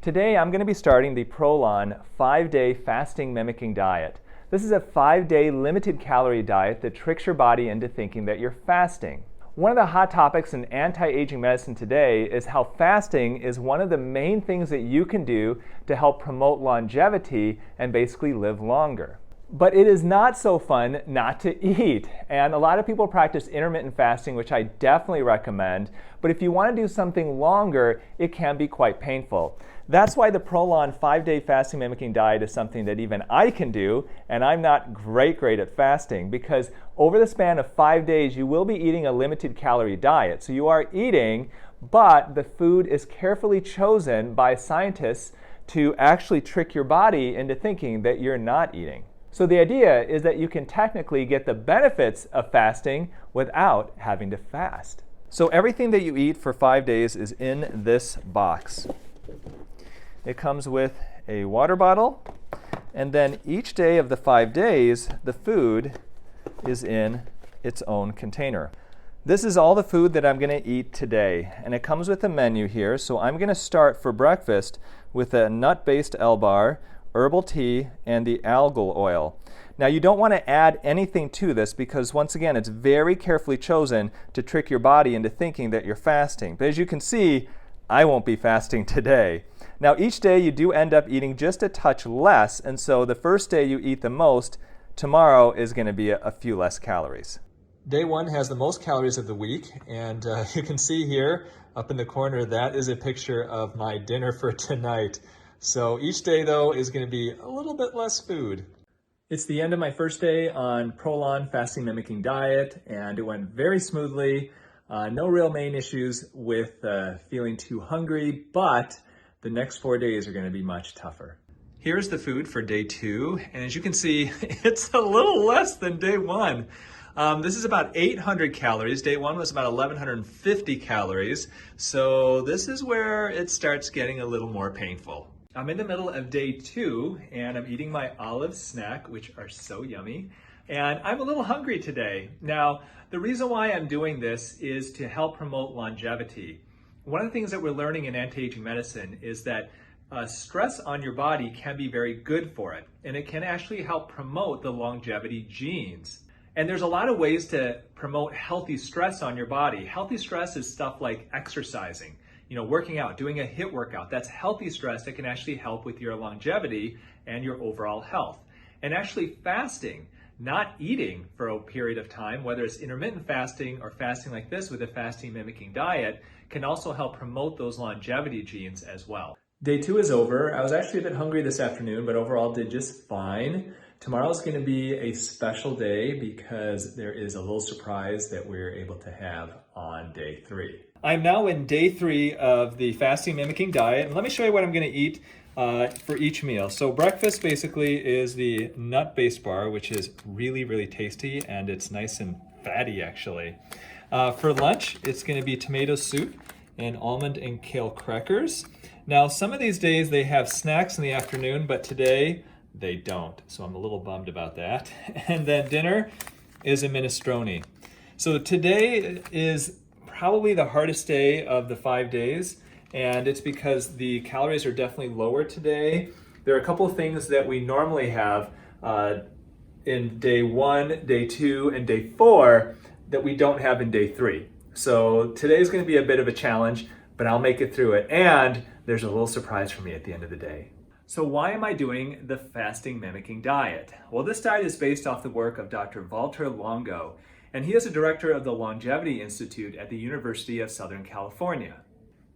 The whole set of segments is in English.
Today I'm going to be starting the Prolon 5-day fasting mimicking diet. This is a 5-day limited calorie diet that tricks your body into thinking that you're fasting. One of the hot topics in anti-aging medicine today is how fasting is one of the main things that you can do to help promote longevity and basically live longer. But it is not so fun not to eat, and a lot of people practice intermittent fasting, which I definitely recommend, but if you want to do something longer, it can be quite painful. That's why the Prolon 5-day fasting mimicking diet is something that even I can do, and I'm not great at fasting, because over the span of 5 days you will be eating a limited calorie diet. So you are eating, but the food is carefully chosen by scientists to actually trick your body into thinking that you're not eating. So the idea is that you can technically get the benefits of fasting without having to fast. So everything that you eat for 5 days is in this box. It comes with a water bottle, and then each day of the 5 days, the food is in its own container. This is all the food that I'm going to eat today, and it comes with a menu here. So I'm going to start for breakfast with a nut-based L-bar, herbal tea, and the algal oil. Now you don't want to add anything to this because once again it's very carefully chosen to trick your body into thinking that you're fasting. But as you can see, I won't be fasting today. Now each day you do end up eating just a touch less, and so the first day you eat the most, tomorrow is going to be a few less calories. Day 1 has the most calories of the week, and you can see here up in the corner that is a picture of my dinner for tonight. So each day, though, is going to be a little bit less food. It's the end of my first day on Prolon fasting mimicking diet, and it went very smoothly. No real main issues with feeling too hungry, but the next 4 days are going to be much tougher. Here's the food for day 2, and as you can see, it's a little less than day 1. This is about 800 calories. Day 1 was about 1150 calories, so this is where it starts getting a little more painful. I'm in the middle of day 2, and I'm eating my olive snack, which are so yummy, and I'm a little hungry today. Now, the reason why I'm doing this is to help promote longevity. One of the things that we're learning in anti-aging medicine is that stress on your body can be very good for it, and it can actually help promote the longevity genes. And there's a lot of ways to promote healthy stress on your body. Healthy stress is stuff like exercising. Working out, doing a HIIT workout, that's healthy stress that can actually help with your longevity and your overall health. And actually fasting, not eating for a period of time, whether it's intermittent fasting or fasting like this with a fasting mimicking diet, can also help promote those longevity genes as well. Day 2 is over. I was actually a bit hungry this afternoon, but overall did just fine. Tomorrow's going to be a special day because there is a little surprise that we're able to have on day 3. I'm now in day 3 of the fasting mimicking diet, and let me show you what I'm going to eat for each meal. So breakfast basically is the nut-based bar, which is really tasty, and it's nice and fatty actually. For lunch, it's going to be tomato soup and almond and kale crackers. Now some of these days they have snacks in the afternoon, but today they don't, so I'm a little bummed about that. And then dinner is a minestrone. So today is probably the hardest day of the 5 days, and it's because the calories are definitely lower today. There are a couple of things that we normally have in day 1, day 2, and day 4 that we don't have in day 3. So today's going to be a bit of a challenge, but I'll make it through it, and there's a little surprise for me at the end of the day. So why am I doing the fasting mimicking diet? Well, this diet is based off the work of Dr. Walter Longo, and he is a director of the Longevity Institute at the University of Southern California.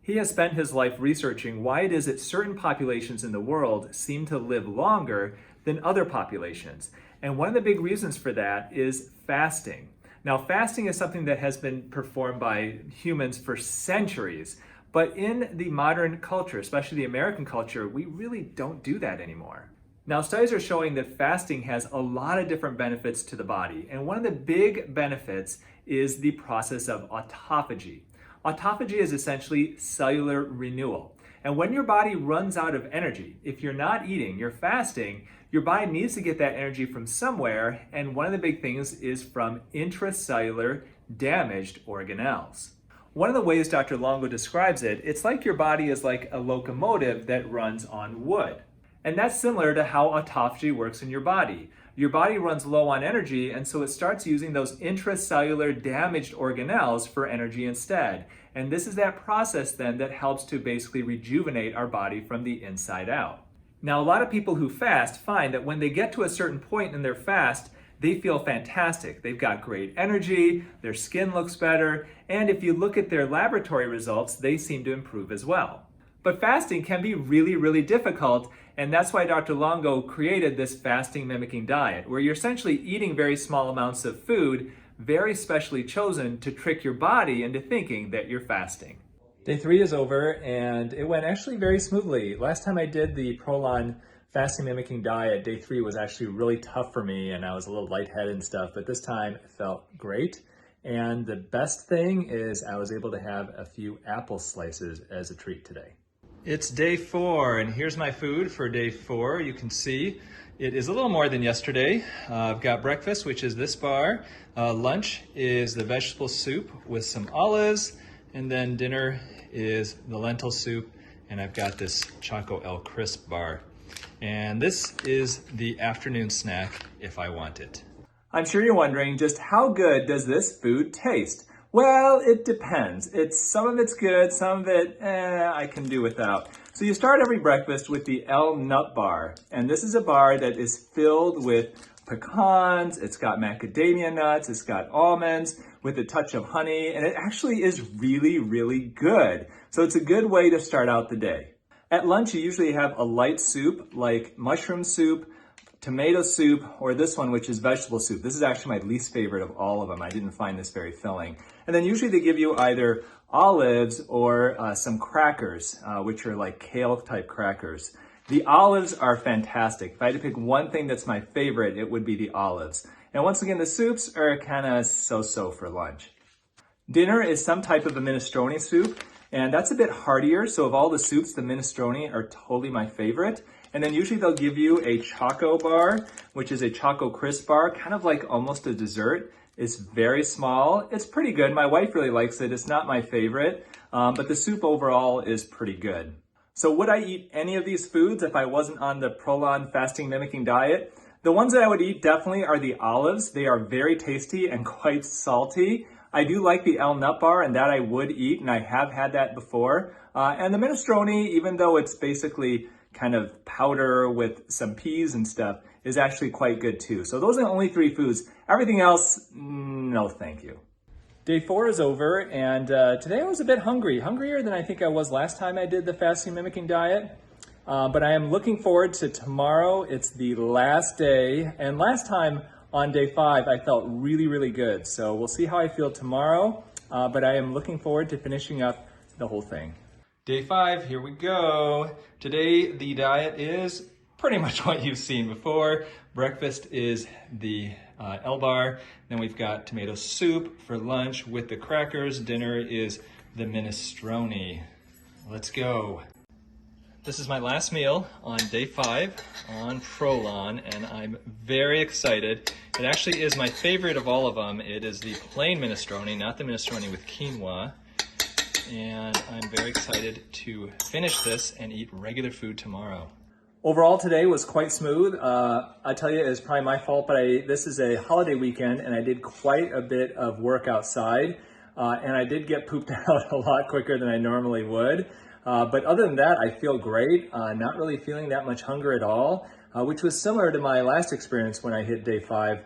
He has spent his life researching why it is that certain populations in the world seem to live longer than other populations. And one of the big reasons for that is fasting. Now, fasting is something that has been performed by humans for centuries, but in the modern culture, especially the American culture, we really don't do that anymore. Now, studies are showing that fasting has a lot of different benefits to the body, and one of the big benefits is the process of autophagy. Autophagy is essentially cellular renewal. And when your body runs out of energy, if you're not eating, you're fasting, your body needs to get that energy from somewhere, and one of the big things is from intracellular damaged organelles. One of the ways Dr. Longo describes it, it's like your body is like a locomotive that runs on wood. And that's similar to how autophagy works in your body. Your body runs low on energy, and so it starts using those intracellular damaged organelles for energy instead. And this is that process then that helps to basically rejuvenate our body from the inside out. Now, a lot of people who fast find that when they get to a certain point in their fast, they feel fantastic. They've got great energy, their skin looks better, and if you look at their laboratory results, they seem to improve as well. But fasting can be really, really difficult, and that's why Dr. Longo created this fasting mimicking diet, where you're essentially eating very small amounts of food, very specially chosen to trick your body into thinking that you're fasting. Day 3 is over, and it went actually very smoothly. Last time I did the Prolon fasting mimicking diet, day 3 was actually really tough for me, and I was a little lightheaded and stuff, but this time it felt great. And the best thing is I was able to have a few apple slices as a treat today. It's day 4, and here's my food for day 4. You can see it is a little more than yesterday. I've got breakfast, which is this bar. Lunch is the vegetable soup with some olives, and then dinner is the lentil soup, and I've got this Choco El Crisp bar. And this is the afternoon snack if I want it. I'm sure you're wondering, just how good does this food taste? Well, it depends. Some of it's good, some of it, I can do without. So you start every breakfast with the El Nut Bar. And this is a bar that is filled with pecans, it's got macadamia nuts, it's got almonds with a touch of honey, and it actually is really, really good. So it's a good way to start out the day. At lunch, you usually have a light soup like mushroom soup, tomato soup, or this one, which is vegetable soup. This is actually my least favorite of all of them. I didn't find this very filling. And then usually they give you either olives or some crackers, which are like kale type crackers. The olives are fantastic. If I had to pick one thing that's my favorite, it would be the olives. And once again, the soups are kind of so-so for lunch. Dinner is some type of a minestrone soup, and that's a bit heartier. So of all the soups, the minestrone are totally my favorite. And then usually they'll give you a Choco bar, which is a Choco Crisp bar, kind of like almost a dessert. It's very small. It's pretty good. My wife really likes it. It's not my favorite, but the soup overall is pretty good. So would I eat any of these foods if I wasn't on the Prolon fasting mimicking diet? The ones that I would eat definitely are the olives. They are very tasty and quite salty. I do like the El Nut Bar, and that I would eat, and I have had that before. And the minestrone, even though it's basically kind of powder with some peas and stuff, is actually quite good too. So those are the only 3 foods. Everything else, no thank you. Day 4 is over, and today I was a bit hungrier than I think I was last time I did the fasting mimicking diet. But I am looking forward to tomorrow. It's the last day, and last time on day 5 I felt really, really good. So we'll see how I feel tomorrow, but I am looking forward to finishing up the whole thing. Day 5, here we go. Today the diet is pretty much what you've seen before. Breakfast is the El Bar, then we've got tomato soup for lunch with the crackers. Dinner is the minestrone. Let's go. This is my last meal on day 5 on Prolon, and I'm very excited. It actually is my favorite of all of them. It is the plain minestrone, not the minestrone with quinoa. And I'm very excited to finish this and eat regular food tomorrow. Overall, today was quite smooth. I tell you, it's probably my fault, but this is a holiday weekend, and I did quite a bit of work outside, and I did get pooped out a lot quicker than I normally would. But other than that, I feel great. Not really feeling that much hunger at all, which was similar to my last experience when I hit day 5,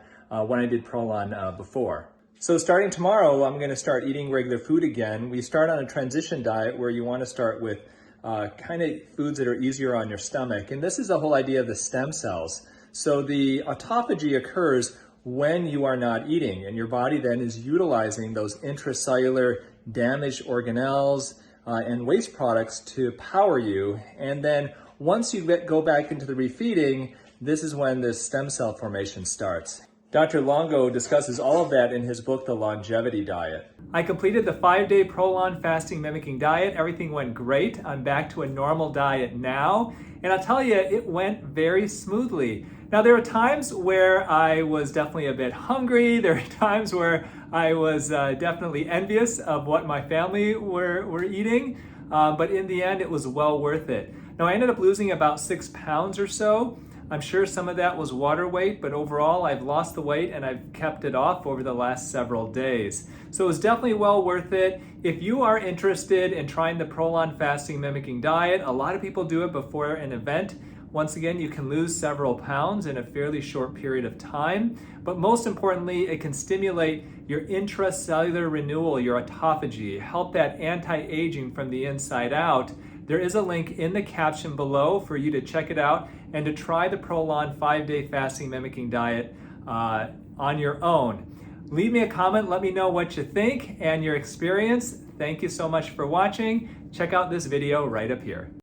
when I did Prolon before. So starting tomorrow, I'm going to start eating regular food again. We start on a transition diet where you want to start with kind of foods that are easier on your stomach. And this is the whole idea of the stem cells. So the autophagy occurs when you are not eating, and your body then is utilizing those intracellular damaged organelles and waste products to power you. And then once you go back into the refeeding, this is when the stem cell formation starts. Dr. Longo discusses all of that in his book, The Longevity Diet. I completed the 5-day Prolon fasting mimicking diet. Everything went great. I'm back to a normal diet now. And I'll tell you, it went very smoothly. Now, there were times where I was definitely a bit hungry. There were times where I was definitely envious of what my family were eating. But in the end, it was well worth it. Now, I ended up losing about 6 pounds or so. I'm sure some of that was water weight, but overall I've lost the weight and I've kept it off over the last several days. So it was definitely well worth it. If you are interested in trying the Prolon fasting mimicking diet, a lot of people do it before an event. Once again, you can lose several pounds in a fairly short period of time, but most importantly, it can stimulate your intracellular renewal, your autophagy, help that anti-aging from the inside out. There is a link in the caption below for you to check it out and to try the Prolon 5-day fasting mimicking diet on your own. Leave me a comment, let me know what you think and your experience. Thank you so much for watching. Check out this video right up here.